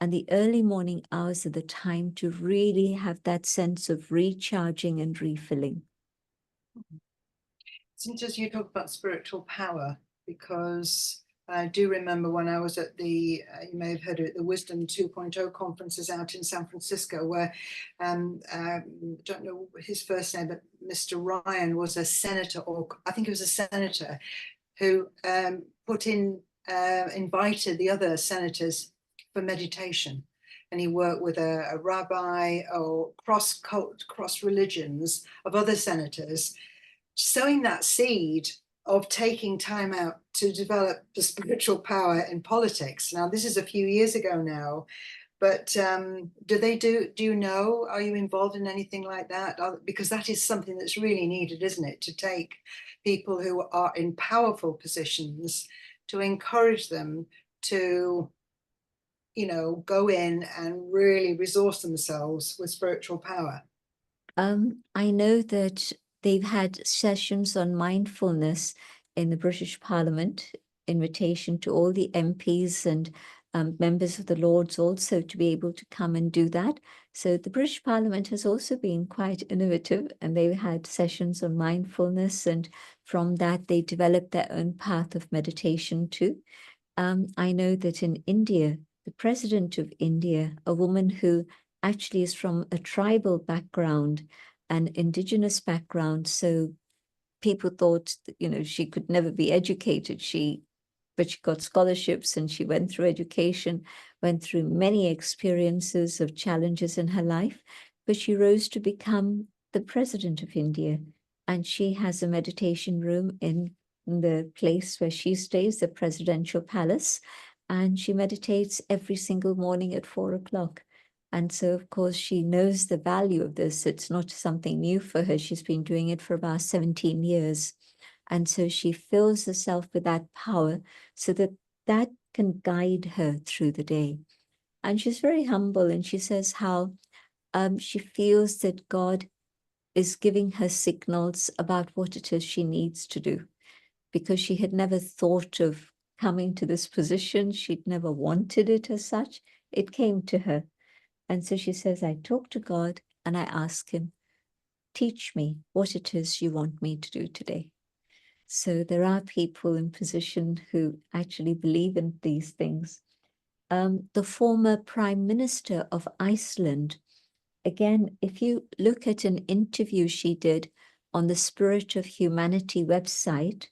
And the early morning hours are the time to really have that sense of recharging and refilling. It's interesting you talk about spiritual power, because I do remember when I was at you may have heard of it, the Wisdom 2.0 conferences out in San Francisco, where don't know his first name, but Mr. Ryan was a senator, or I think he was a senator, who invited the other senators for meditation. And he worked with a rabbi or cross religions of other senators, sowing that seed of taking time out to develop the spiritual power in politics. Now, this is a few years ago now, but do you know, are you involved in anything like that? Because that is something that's really needed, isn't it? To take people who are in powerful positions, to encourage them to, go in and really resource themselves with spiritual power. I know that they've had sessions on mindfulness in the British Parliament, invitation to all the MPs and members of the Lords also to be able to come and do that. So the British Parliament has also been quite innovative, and they've had sessions on mindfulness, and from that they developed their own path of meditation too. I know that in India, the president of India, a woman who actually is from a tribal background, an indigenous background. So people thought that, she could never be educated. But she got scholarships and she went through education, went through many experiences of challenges in her life, but she rose to become the president of India. And she has a meditation room in the place where she stays, the presidential palace, and she meditates every single morning at 4 o'clock. And so, of course, she knows the value of this. It's not something new for her. She's been doing it for about 17 years. And so she fills herself with that power so that that can guide her through the day. And she's very humble, and she says how she feels that God is giving her signals about what it is she needs to do, because she had never thought of coming to this position. She'd never wanted it as such. It came to her. And so she says, I talk to God and I ask him, teach me what it is you want me to do today. So there are people in position who actually believe in these things. The former Prime Minister of Iceland again, if you look at an interview she did on the Spirit of Humanity website,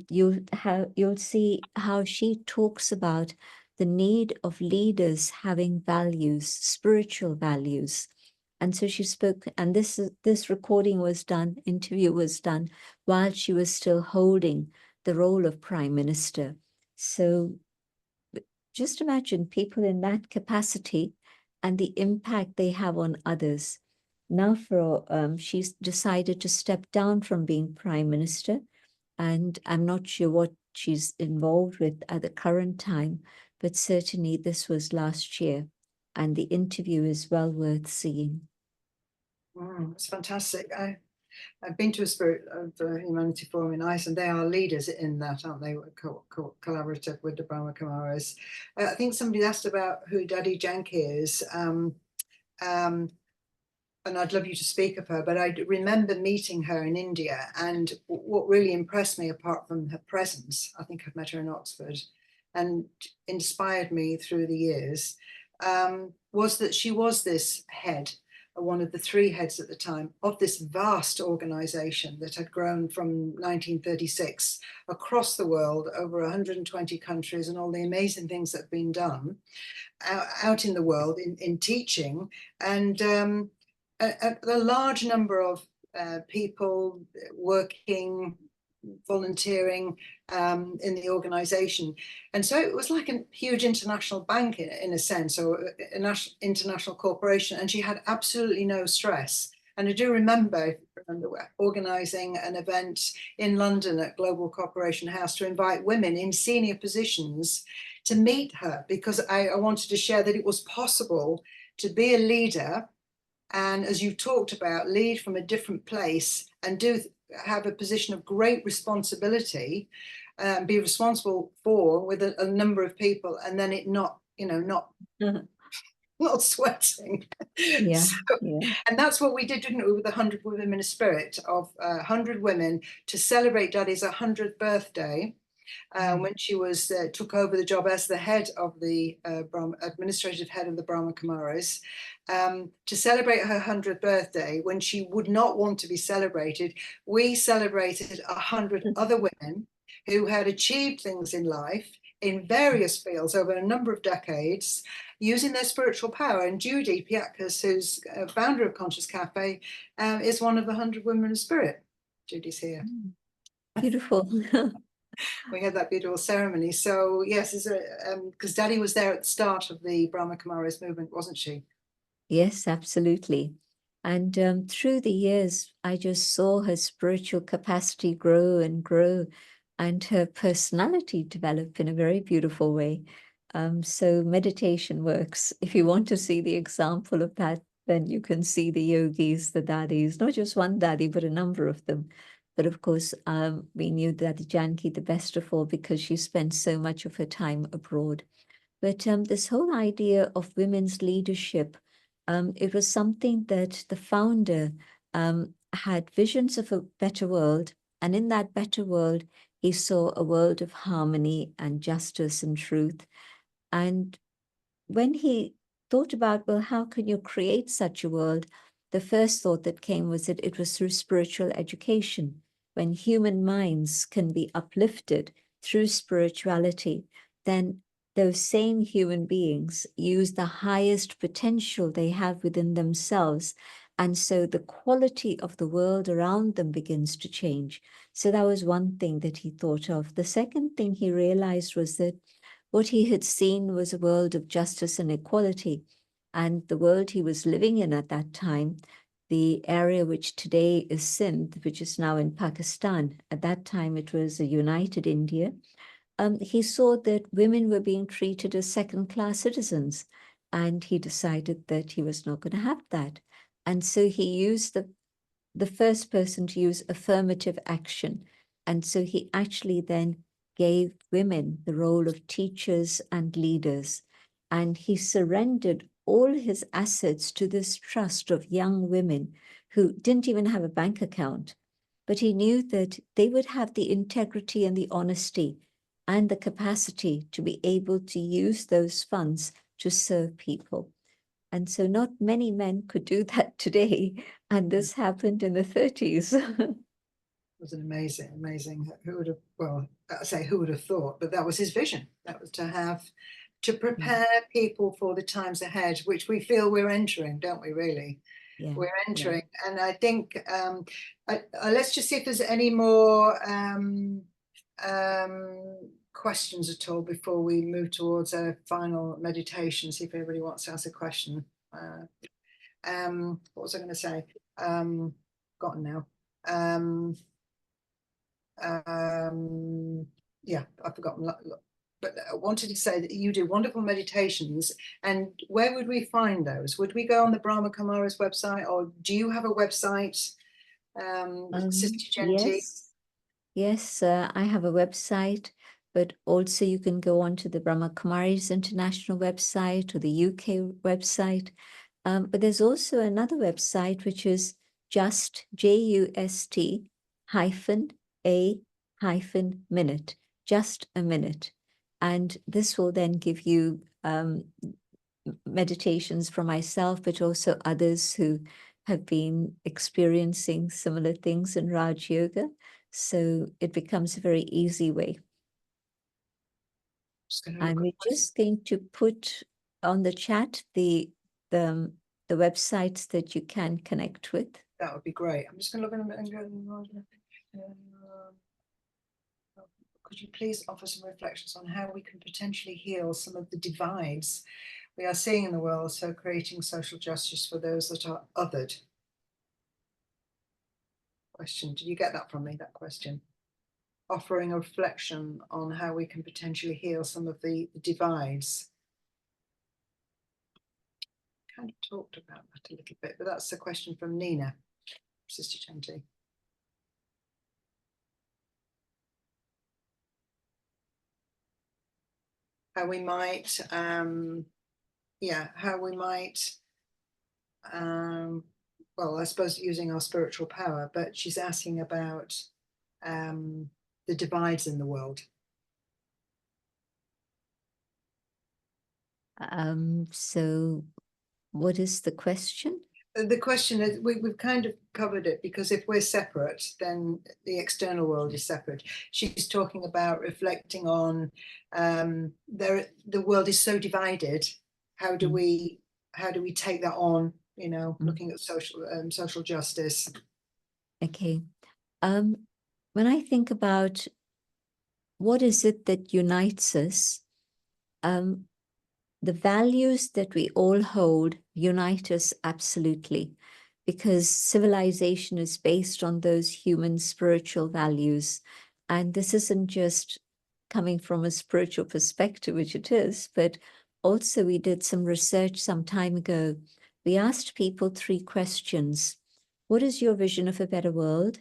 you'll see how she talks about the need of leaders having values, spiritual values. And so she spoke, and this recording was done, interview was done while she was still holding the role of Prime Minister. So just imagine people in that capacity and the impact they have on others. Now she's decided to step down from being Prime Minister, and I'm not sure what she's involved with at the current time, but certainly this was last year, and the interview is well worth seeing. It's fantastic. I've been to a Spirit of Humanity Forum in Iceland. They are leaders in that, aren't they? Collaborative with the Brahma Kumaris. I think somebody asked about who Daddy Janki is. And I'd love you to speak of her, but I remember meeting her in India, and what really impressed me, apart from her presence, I think I've met her in Oxford, and inspired me through the years, was that she was this head, one of the three heads at the time, of this vast organization that had grown from 1936 across the world, over 120 countries, and all the amazing things that have been done out in the world in teaching, and a large number of people working, volunteering in the organization. And so it was like a huge international bank in a sense, or an international corporation, and she had absolutely no stress. And I do remember organizing an event in London at Global Cooperation House to invite women in senior positions to meet her, because I wanted to share that it was possible to be a leader, and as you talked about, lead from a different place and have a position of great responsibility, be responsible for with a number of people, and then it not not sweating. Yeah, And that's what we did, didn't we, with 100 Women in a Spirit of 100 women to celebrate Daddy's 100th birthday. When she took over the job as the head of the administrative head of the Brahma Kumaris, to celebrate her 100th birthday, when she would not want to be celebrated, we celebrated 100 other women who had achieved things in life in various fields over a number of decades, using their spiritual power. And Judy Piatkas, who's founder of Conscious Cafe, is one of the 100 Women of Spirit. Judy's here. Beautiful. We had that beautiful ceremony. So yes, because Daddy was there at the start of the Brahma Kumaris movement, wasn't she? Yes, absolutely. And through the years, I just saw her spiritual capacity grow and grow, and her personality develop in a very beautiful way. So meditation works. If you want to see the example of that, then you can see the yogis, the daddies, not just one daddy, but a number of them. But of course, we knew Daddy Janki the best of all because she spent so much of her time abroad. But this whole idea of women's leadership, it was something that the founder had visions of a better world. And in that better world, he saw a world of harmony and justice and truth. And when he thought about, well, how can you create such a world? The first thought that came was that it was through spiritual education. When human minds can be uplifted through spirituality, then those same human beings use the highest potential they have within themselves. And so the quality of the world around them begins to change. So that was one thing that he thought of. The second thing he realized was that what he had seen was a world of justice and equality. And the world he was living in at that time, the area which today is Sindh, which is now in Pakistan, at that time it was a united India, he saw that women were being treated as second-class citizens, and he decided that he was not going to have that. And so he used the first person to use affirmative action. And so he actually then gave women the role of teachers and leaders. And he surrendered all his assets to this trust of young women who didn't even have a bank account. But he knew that they would have the integrity and the honesty and the capacity to be able to use those funds to serve people. And so not many men could do that today. And this happened in the 30s. It was an amazing. Who would have, well, I say who would have thought, but that was his vision. That was to prepare people for the times ahead, which we feel we're entering, don't we, really? Yeah. We're entering. Yeah. And I think, let's just see if there's any more questions at all before we move towards a final meditation, see if anybody wants to ask a question. What was I going to say? Forgotten now. Yeah, I've forgotten. But I wanted to say that you do wonderful meditations, and where would we find those? Would we go on the Brahma Kumara's website, or do you have a website, Sister Jayanti? Yes, I have a website, but also you can go onto the Brahma Kumari's international website or the UK website. But there's also another website, which is just JUST-A-minute, just a minute. And this will then give you meditations from myself, but also others who have been experiencing similar things in Raj Yoga. So it becomes a very easy way. And we're just going to put on the chat the websites that you can connect with. That would be great. I'm just going to look at them and go, could you please offer some reflections on how we can potentially heal some of the divides we are seeing in the world, so creating social justice for those that are othered? Question. Did you get that from me, that question? Offering a reflection on how we can potentially heal some of the divides. Kind of talked about that a little bit, but that's a question from Nina, Sister Jayanti. How we might, well, I suppose using our spiritual power, but she's asking about the divides in the world. So what is the question? The question is, we've kind of covered it, because if we're separate, then the external world is separate. She's talking about reflecting on the world is so divided. How do we take that on? You know, looking at social justice. Okay. When I think about what is it that unites us, the values that we all hold unite us absolutely, because civilization is based on those human spiritual values. And this isn't just coming from a spiritual perspective, which it is, but also we did some research some time ago. We asked people 3 questions. What is your vision of a better world?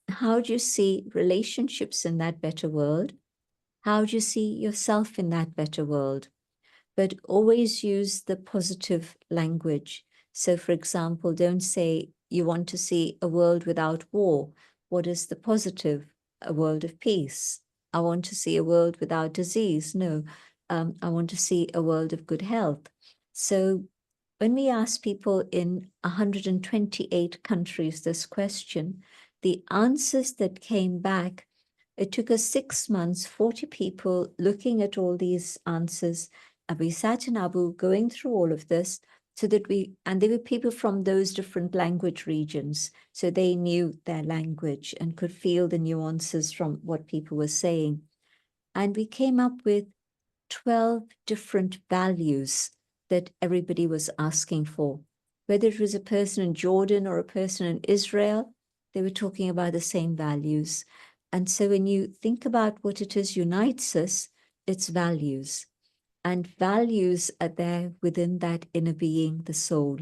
How do you see relationships in that better world? How do you see yourself in that better world? But always use the positive language. So, for example, don't say you want to see a world without war. What is the positive? A world of peace. I want to see a world without disease. No, I want to see a world of good health. So when we ask people in 128 countries this question, the answers that came back, it took us 6 months, 40 people looking at all these answers. And we sat in Abu going through all of this so that and they were people from those different language regions. So they knew their language and could feel the nuances from what people were saying. And we came up with 12 different values that everybody was asking for. Whether it was a person in Jordan or a person in Israel, they were talking about the same values. And so when you think about what it is unites us, it's values. And values are there within that inner being, the soul.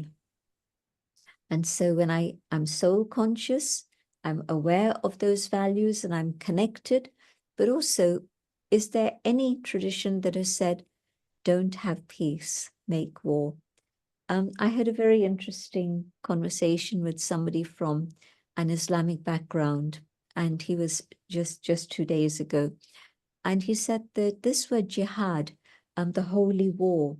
And so when I'm soul conscious, I'm aware of those values and I'm connected, but also, is there any tradition that has said, don't have peace, make war? I had a very interesting conversation with somebody from an Islamic background, and he was just 2 days ago. And he said that this word jihad, the holy war,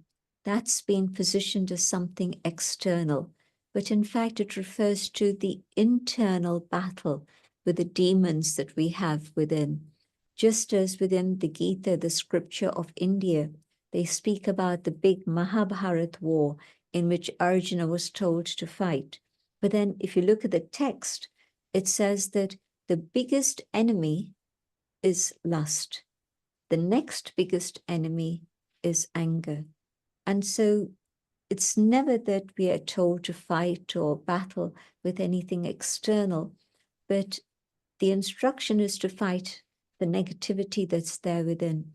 that's been positioned as something external, but in fact it refers to the internal battle with the demons that we have within. Just as within the Gita, the scripture of India, they speak about the big Mahabharat war in which Arjuna was told to fight. But then if you look at the text, it says that the biggest enemy is lust. The next biggest enemy is anger. And so it's never that we are told to fight or battle with anything external, but the instruction is to fight the negativity that's there within.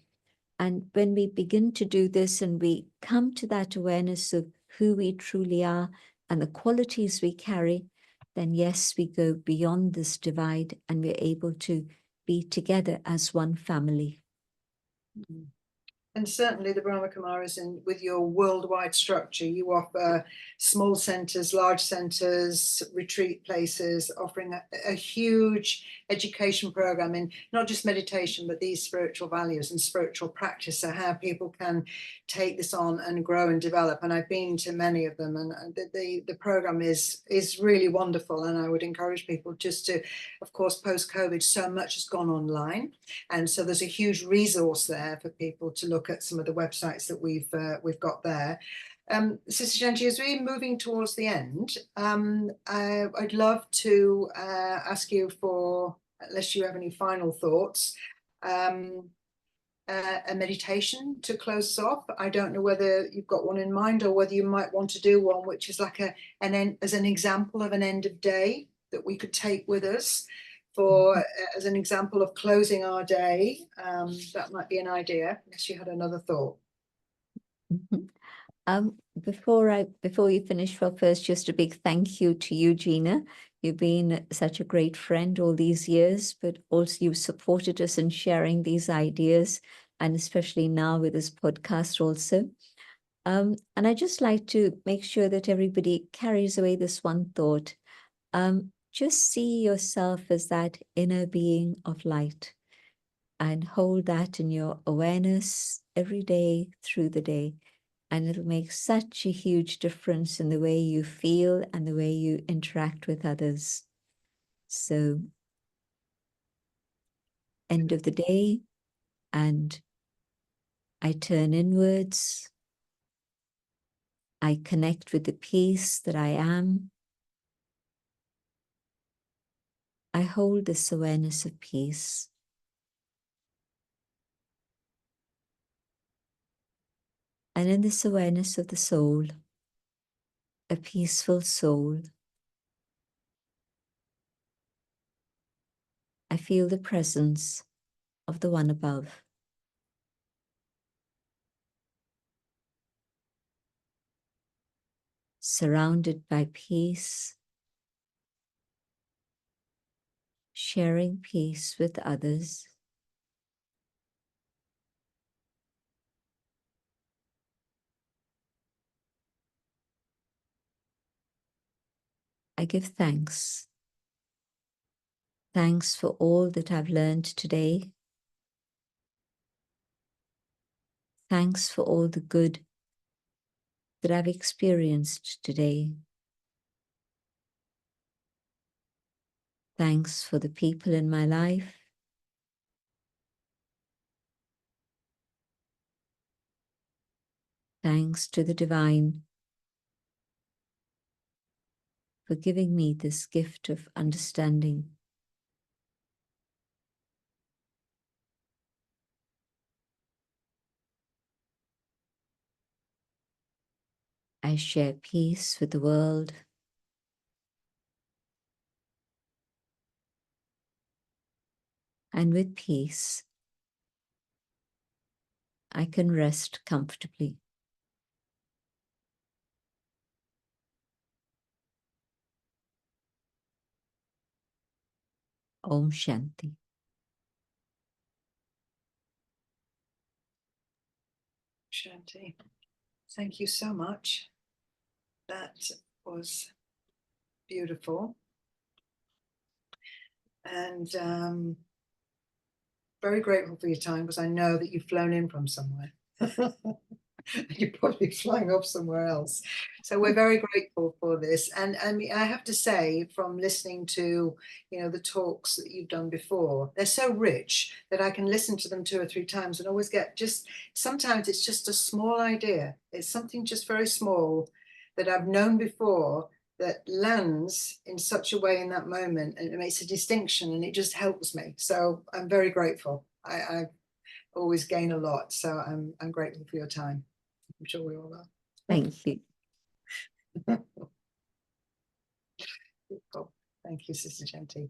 And when we begin to do this and we come to that awareness of who we truly are and the qualities we carry, then yes, we go beyond this divide and we're able to be together as one family. Mm. And certainly the Brahma Kumaris, with your worldwide structure, you offer small centres, large centres, retreat places, offering a huge education program in not just meditation, but these spiritual values and spiritual practice, so how people can take this on and grow and develop. And I've been to many of them, and the program is really wonderful. And I would encourage people just to, of course, post-COVID, so much has gone online. And so there's a huge resource there for people to look at some of the websites that we've got there. Sister Jayanti, as we're moving towards the end, I'd love to ask you for, unless you have any final thoughts, a meditation to close us off. I don't know whether you've got one in mind or whether you might want to do one which is like as an example of an end of day that we could take with us for as an example of closing our day. That might be an idea, unless you had another thought. Before you finish, well, first, just a big thank you to you, Gina. You've been such a great friend all these years, but also you've supported us in sharing these ideas, and especially now with this podcast also. And I just like to make sure that everybody carries away this one thought. Just see yourself as that inner being of light and hold that in your awareness every day through the day. And it'll make such a huge difference in the way you feel and the way you interact with others. So, end of the day, and I turn inwards. I connect with the peace that I am. I hold this awareness of peace. And in this awareness of the soul, a peaceful soul, I feel the presence of the one above. Surrounded by peace, sharing peace with others. I give thanks. Thanks for all that I've learned today. Thanks for all the good that I've experienced today. Thanks for the people in my life. Thanks to the divine for giving me this gift of understanding. I share peace with the world. And with peace, I can rest comfortably. Om Shanti. Shanti, thank you so much. That was beautiful. And very grateful for your time, because I know that you've flown in from somewhere. You're probably flying off somewhere else. So we're very grateful for this. And I have to say, from listening to, the talks that you've done before, they're so rich that I can listen to them 2 or 3 times and always get sometimes it's just a small idea. It's something just very small that I've known before that lands in such a way in that moment, and it makes a distinction, and it just helps me. So I'm very grateful. I always gain a lot. So I'm grateful for your time. I'm sure we all are. Thank you. Thank you, Sister Jayanti.